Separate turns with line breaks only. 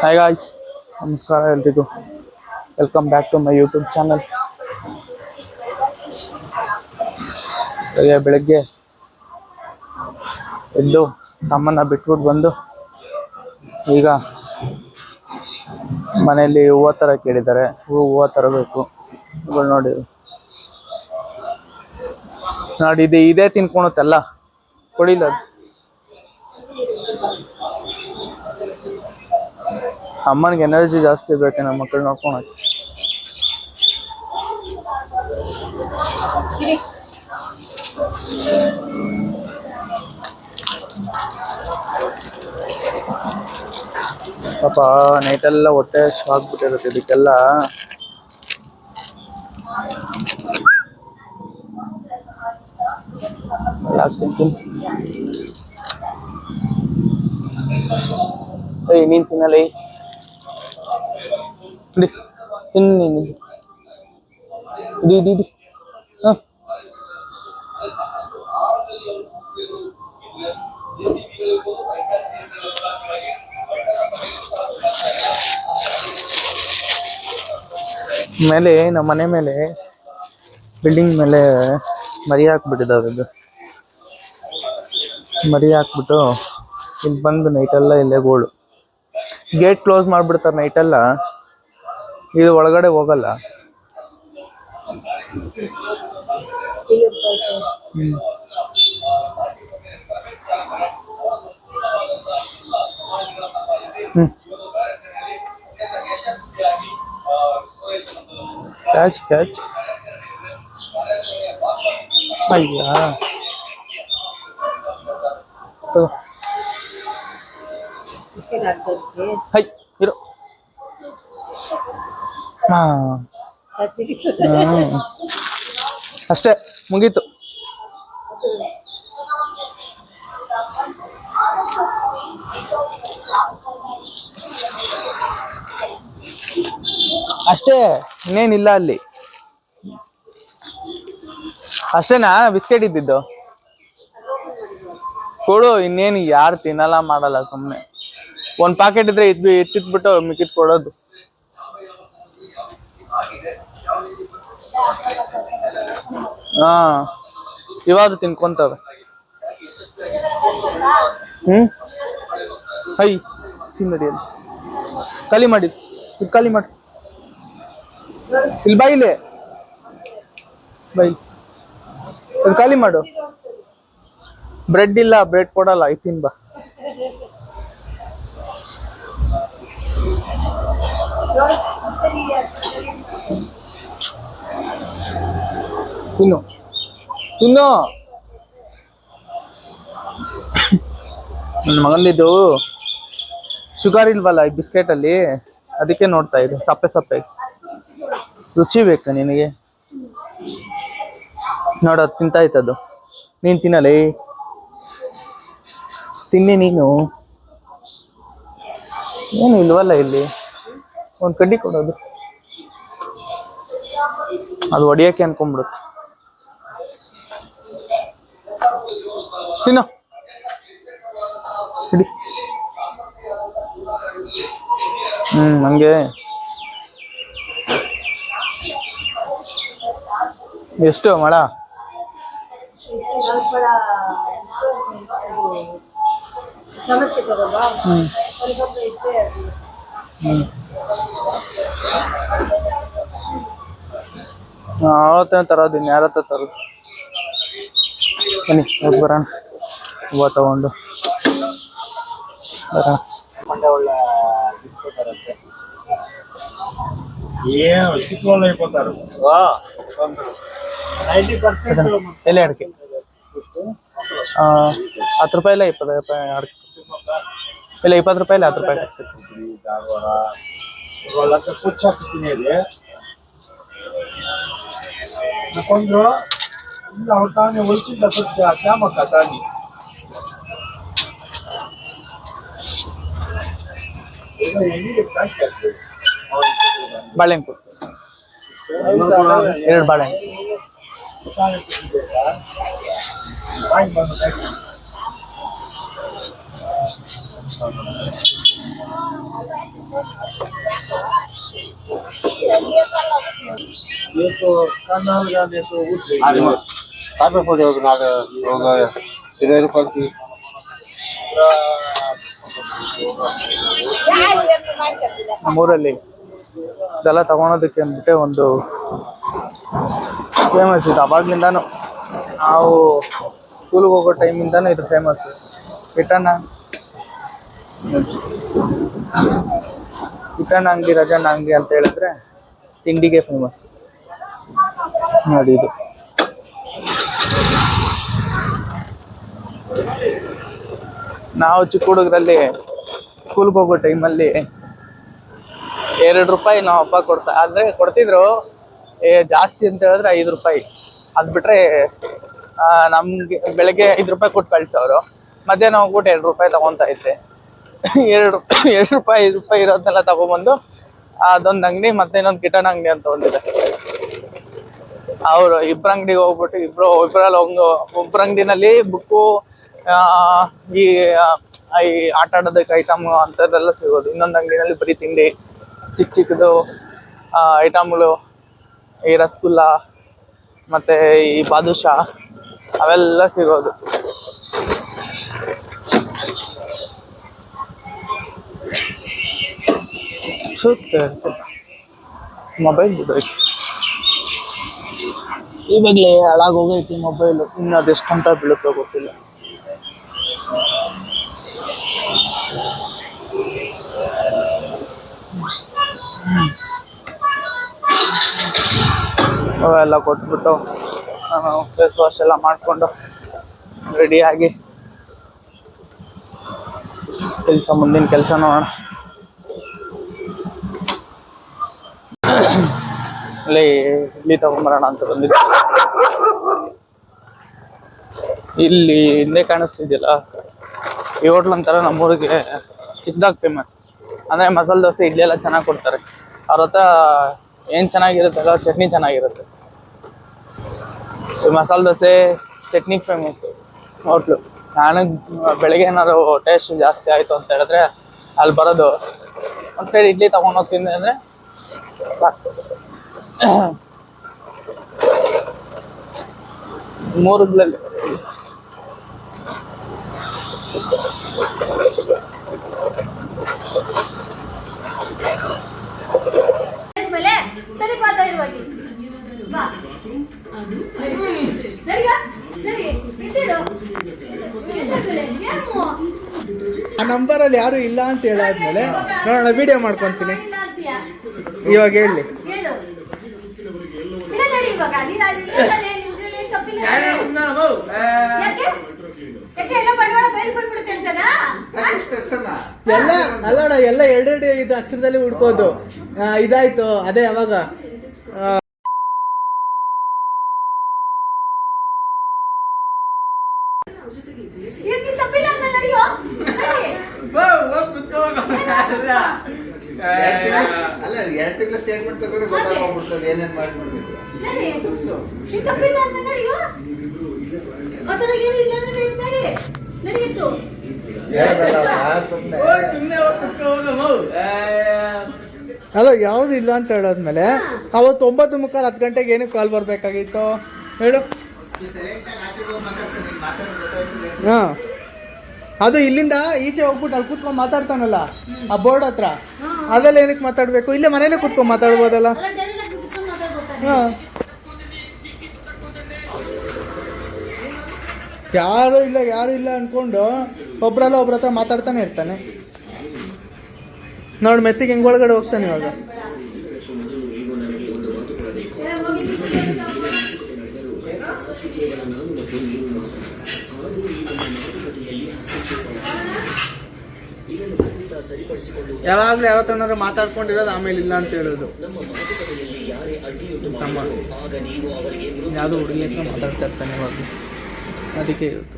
Hi guys, ನಮಸ್ಕಾರ ಎಲ್ರಿಗೂ. Welcome back to my YouTube channel. ಬೆಳಗ್ಗೆ ಎದ್ದು ತಮ್ಮನ್ನ ಬಿಟ್ಬಿಟ್ಟು ಬಂದು ಈಗ ಮನೆಯಲ್ಲಿ ಹೂವು ತರ ಕೇಳಿದ್ದಾರೆ. ಹೂವು ತರಬೇಕು. ಇವಾಗ ನೋಡಿ ಇದೇ ತಿನ್ಕೊಳತ್ತೆಲ್ಲ ಕೊಡಿಲ್ಲ. ಅಮ್ಮನಿಗೆ ಎನರ್ಜಿ ಜಾಸ್ತಿ ಬೇಕು ನಮ್ಮ ಮಕ್ಕಳು ನೋಡ್ಕೊಳಕ್ಕೆ. ಪಾಪ ನೈಟೆಲ್ಲ ಹೊಟ್ಟೆ ಆಗ್ಬಿಟ್ಟಿರುತ್ತೆ ಇದಕ್ಕೆಲ್ಲ. ತಿಂತೀನಿ. ನೀನ್ ತಿನ್ನಲ್ಲ ತಿನ್ನಿ ಇಡಿ ಹ. ಮೇಲೆ ನಮ್ಮ ಮನೆ ಮೇಲೆ ಬಿಲ್ಡಿಂಗ್ ಮೇಲೆ ಮರಿ ಹಾಕ್ಬಿಟ್ಟಿದ್ದಾವೆ. ಇದು ಮರಿ ಹಾಕ್ಬಿಟ್ಟು ಇಲ್ಲಿ ಬಂದು ನೈಟೆಲ್ಲ ಇಲ್ಲೇ ಗೋಳು. ಗೇಟ್ ಕ್ಲೋಸ್ ಮಾಡ್ಬಿಡ್ತಾರೆ ನೈಟೆಲ್ಲ. ಇದು ಒಳಗಡೆ ಹೋಗಲ್ಲ. ಕ್ಯಾಚ್ ಅಯ್ಯ ಹೈ ಇರೋ. ಅಷ್ಟೇ ಮುಗೀತು. ಅಷ್ಟೇ, ಇನ್ನೇನಿಲ್ಲ ಅಲ್ಲಿ. ಅಷ್ಟೇನಾ ಬಿಸ್ಕೆಟ್ ಇದ್ದಿದ್ದು? ಕೊಡು, ಇನ್ನೇನು ಯಾರು ತಿನ್ನಲ್ಲ ಮಾಡಲ್ಲ. ಸುಮ್ಮನೆ ಒಂದ್ ಪ್ಯಾಕೆಟ್ ಇದ್ರೆ ಎತ್ತಿಟ್ಬಿಟ್ಟು ಮಿಕ್ಕಿತ್ ಕೊಡೋದು. ಹಾ, ಇವಾಗ ತಿನ್ಕೊಂತವೆ. ಹೈ ತಿನ್ನಡಿಯಲ್ಲಿ ಖಾಲಿ ಮಾಡಿ. ಇದು ಖಾಲಿ ಮಾಡಿ. ಇಲ್ಲಿ ಬಾಯಿಲೆ ಬೈ, ಇದು ಖಾಲಿ ಮಾಡು. ಬ್ರೆಡ್ ಇಲ್ಲ, ಬ್ರೆಡ್ ಕೊಡಲ್ಲ. ಇದು ತಿನ್ ಬಾ. ತಿನ್ನು ತಿನ್ನು. ನನ್ನ ಮಗಂದಿದ್ದು ಶುಗರ್ ಇಲ್ವಲ್ಲ ಈ ಬಿಸ್ಕೆಟ್ ಅಲ್ಲಿ, ಅದಕ್ಕೆ ನೋಡ್ತಾ ಇದೆ. ಸಪ್ಪೆ ರುಚಿ ಬೇಕು ನಿನಗೆ. ನೋಡೋದು ತಿಂತಾ ಇತ್ತದು. ನೀನ್ ತಿನ್ನಲೇ, ತಿನ್ನಿ ನೀನು. ಏನು ಇಲ್ವಲ್ಲ ಇಲ್ಲಿ. ಒಂದು ಕಡ್ಡಿ ಕೊಡೋದು, ಅದು ಹೊಡಿಯಕ್ಕೆ ಅನ್ಕೊಂಡ್ಬಿಡುತ್ತೆ. ತಿನ್ನು ಹಿಡಿ. ಹಂಗೆ ಎಷ್ಟು ಮಳ? ಅವತ್ತೇ ತರೋದು, ಇನ್ಯಾರತ್ತ ತರೋದು. ಬನ್ನಿ ಹೋಗಿ ಬರೋಣ. ಹೂವು ತಗೊಂಡು ಬರೋಣ.
ಒಳ್ಳೆ ಬರುತ್ತೆ. ಏನು ಚಿಕ್ಕವಲ್ಲ 90%
ಎಲೆ ಅಡಿಕೆ 10 ರೂಪಾಯಿ ಇಲ್ಲ 20 ರೂಪಾಯಿ ಅಡಿಕೆ ಇಲ್ಲ 20 ರೂಪಾಯಿ ಇಲ್ಲ 10 ರೂಪಾಯಿ.
ಒಳ್ಳಕ್ಕೆ ಪುಚ್ಚ ಹಾಕ್ತೀನಿ ಇದೆ ಹಾಕೊಂಡು ಅವ್ರು ತಾನೇ ಒಳಿಸಿದ್ದ ಸ್ವಲ್ಪ ಕ್ಯಾಮಕ್ಕ ತಾನಿ
ಬಾಳೆಹಣ್ಣು ಕೊಡು, 2 ಬಾಳೆಹಣ್ಣು.
ये तो कर्नाल जाने से उठ
अरे काफी पड़े हो नाग होगा 20 रुपए की
ನಮ್ಮೂರಲ್ಲಿ ಇದೆಲ್ಲ ತಗೊಳೋದಕ್ಕೆ ಅಂದ್ಬಿಟ್ಟೆ ಒಂದು ಫೇಮಸ್ ಇದು. ಅವಾಗ್ಲಿಂದಾನು ನಾವು ಸ್ಕೂಲ್ಗೆ ಹೋಗೋ ಟೈಮಿಂದಾನು ಇದು ಫೇಮಸ್. ಕಿಟ್ಟಣ್ಣ ಅಂಗಡಿ, ರಜಣ್ಣ ಅಂಗಡಿ ಅಂತ ಹೇಳಿದ್ರೆ ತಿಂಡಿಗೆ ಫೇಮಸ್. ನೋಡಿ ಇದು ನಾವು ಚಿಕ್ಕ ಹುಡುಗರಲ್ಲಿ ಸ್ಕೂಲ್ಗೆ ಹೋಗೋ ಟೈಮಲ್ಲಿ 2 ರೂಪಾಯಿ ನಾವು ಅಪ್ಪ ಕೊಡ್ತಿದ್ರು. ಜಾಸ್ತಿ ಅಂತ ಹೇಳಿದ್ರೆ 5 ರೂಪಾಯಿ. ಅದು ಬಿಟ್ರೆ ನಮ್ಗೆ ಬೆಳಗ್ಗೆ 5 ರೂಪಾಯಿ ಕೊಟ್ಟು ಕಳ್ಸೋರು. ಮಧ್ಯಾಹ್ನ ಹೋಗ್ಬಿಟ್ಟು 2 ರೂಪಾಯಿ ತಗೊತಾ ಇದ್ದೆ. 2 ರೂಪಾಯಿ 5 ರೂಪಾಯಿ ಇರೋದನ್ನೆಲ್ಲ ತಗೊಂಬಂದು ಅದೊಂದು ಅಂಗಡಿ, ಮತ್ತೆ ಇನ್ನೊಂದು ಕಿಟ್ಟಣ್ಣ ಅಂಗಡಿ ಅಂತ ಒಂದಿದೆ. ಅವರು ಇಬ್ಬರ ಅಂಗಡಿಗೆ ಹೋಗ್ಬಿಟ್ಟು ಇಬ್ಬರಲ್ಲಿ ಒಬ್ಬರ ಅಂಗಡಿನಲ್ಲಿ ಬುಕ್ಕು, ಈ ಆಟ ಆಡೋದಕ್ಕೆ ಐಟಮ್ ಅಂಥದ್ದೆಲ್ಲ ಸಿಗೋದು. ಇನ್ನೊಂದು ಅಂಗಡಿನಲ್ಲಿ ಬರೀ ತಿಂಡಿ, ಚಿಕ್ಕದು ಐಟಮ್ಗಳು, ಈ ರಸಗುಲ್ಲ ಮತ್ತು ಈ ಬಾದುಷಾ ಅವೆಲ್ಲ ಸಿಗೋದು. ಮೊಬೈಲ್ ಬಿಡೋಯ್ತು, ಇವಾಗಲೇ ಹಾಳಾಗೋಗೈತಿ ಮೊಬೈಲು. ಇನ್ನು ಅದೆಷ್ಟು ಅಂತ ಬೀಳುತ್ತೋ ಗೊತ್ತಿಲ್ಲ. ಅವೆಲ್ಲ ಕೊಟ್ಬಿಟ್ಟು ಫೇಸ್ ವಾಶ್ ಎಲ್ಲ ಮಾಡಿಕೊಂಡು ರೆಡಿಯಾಗಿ ಮುಂದಿನ ಕೆಲಸ ನೋಡೋಣ. ಇಲ್ಲಿ ತಗೊಂಬರೋಣ ಅಂತ ಬಂದಿದ್ದೆ. ಇಲ್ಲಿ ಹಿಂದೆ ಕಾಣಿಸ್ತಿದ್ಯಲ್ಲ, ಈ ಹೋಟ್ಲ್ ಅಂತಾರ ನಮ್ಮೂರಿಗೆ ಚಿಕ್ಕದಾಗಿ ಫೇಮಸ್. ಅಂದರೆ ಮಸಾಲೆ ದೋಸೆ, ಇಡ್ಲಿ ಎಲ್ಲ ಚೆನ್ನಾಗಿ ಕೊಡ್ತಾರೆ. ಅವ್ರ ಹತ್ರ ಏನು ಚೆನ್ನಾಗಿರುತ್ತಲ್ಲ, ಚಟ್ನಿ ಚೆನ್ನಾಗಿರುತ್ತೆ. Masala dosa ಚಟ್ನಿಗೆ famous hotel. ನನಗೆ ಬೆಳಗ್ಗೆ ಏನಾದ್ರು ಟೇಸ್ಟ್ ಜಾಸ್ತಿ ಆಯಿತು ಅಂತ ಹೇಳಿದ್ರೆ ಅಲ್ಲಿ ಬರೋದು. ಒಂದು ಸೈಡ್ ಇಡ್ಲಿ ತೊಗೊಂಡೋಗ್ತೀನಿ ಅಂದರೆ ಸಾಕು. 3 ಆ ನಂಬರಲ್ಲಿ ಯಾರು ಇಲ್ಲ ಅಂತ ಹೇಳಾದ್ಮೇಲೆ ನೋಡೋಣ, ವಿಡಿಯೋ ಮಾಡ್ಕೊಂತೀನಿ. ಇವಾಗ ಹೇಳಿ. ಎಲ್ಲ ಅಲ್ಲಣ್ಣ, ಎಲ್ಲ 2 ಅಕ್ಷರದಲ್ಲಿ ಹುಡ್ಕೋದು. ಇದಾಯ್ತು ಅದೇ ಅವಾಗ
ಅಲ್ಲ 2 ತಿಂಗಳ ಸ್ಟೇಟ್ಮೆಂಟ್ ತಗೊಂಡ್ರೆ ಗೊತ್ತಾಗ್ಬಿಡ್ತದೆ ಏನೇನ್ ಮಾಡ್ಬಿಡ್ತಿತ್ತು.
ಅಲ್ಲ, ಯಾವ್ದು ಇಲ್ಲ ಅಂತ ಹೇಳೋದ್ಮೇಲೆ ಅವತ್ತು 9:15 10 ಗಂಟೆಗೆ ಏನಕ್ಕೆ ಕಾಲ್ ಬರ್ಬೇಕಾಗಿತ್ತು ಹೇಳು. ಹಾ, ಅದು ಇಲ್ಲಿಂದ ಈಚೆ ಹೋಗ್ಬಿಟ್ಟು ಅಲ್ಲಿ ಕೂತ್ಕೊಂಡು ಮಾತಾಡ್ತಾನಲ್ಲ ಆ ಬೋರ್ಡ್ ಹತ್ರ, ಅದೆಲ್ಲ ಏನಕ್ಕೆ ಮಾತಾಡ್ಬೇಕು? ಇಲ್ಲೇ ಮನೇಲೆ ಕೂತ್ಕೊಂಡು ಮಾತಾಡ್ಬೋದಲ್ಲ. ಹಾ, ಯಾರು ಇಲ್ಲ ಅನ್ಕೊಂಡು ಒಬ್ರಲ್ಲ ಒಬ್ರ ಹತ್ರ ಮಾತಾಡ್ತಾನೆ ಇರ್ತಾನೆ. ನೋಡಿ ಮೆತ್ತಿಗೆ ಹೆಂಗ್ ಒಳಗಡೆ ಹೋಗ್ತಾನೆ ಇವಾಗ. ಯಾವಾಗ್ಲೂ ಯಾವ ತಣ್ಣರು ಮಾತಾಡ್ಕೊಂಡಿರೋದು, ಆಮೇಲೆ ಇಲ್ಲ ಅಂತ ಹೇಳೋದು. ತಮ್ಮ ಯಾವುದು ಹುಡುಗಿ ಹತ್ರ ಮಾತಾಡ್ತಾ ಇರ್ತಾನೆ ಇವಾಗ, ಅದಕ್ಕೆ ಇವತ್ತು.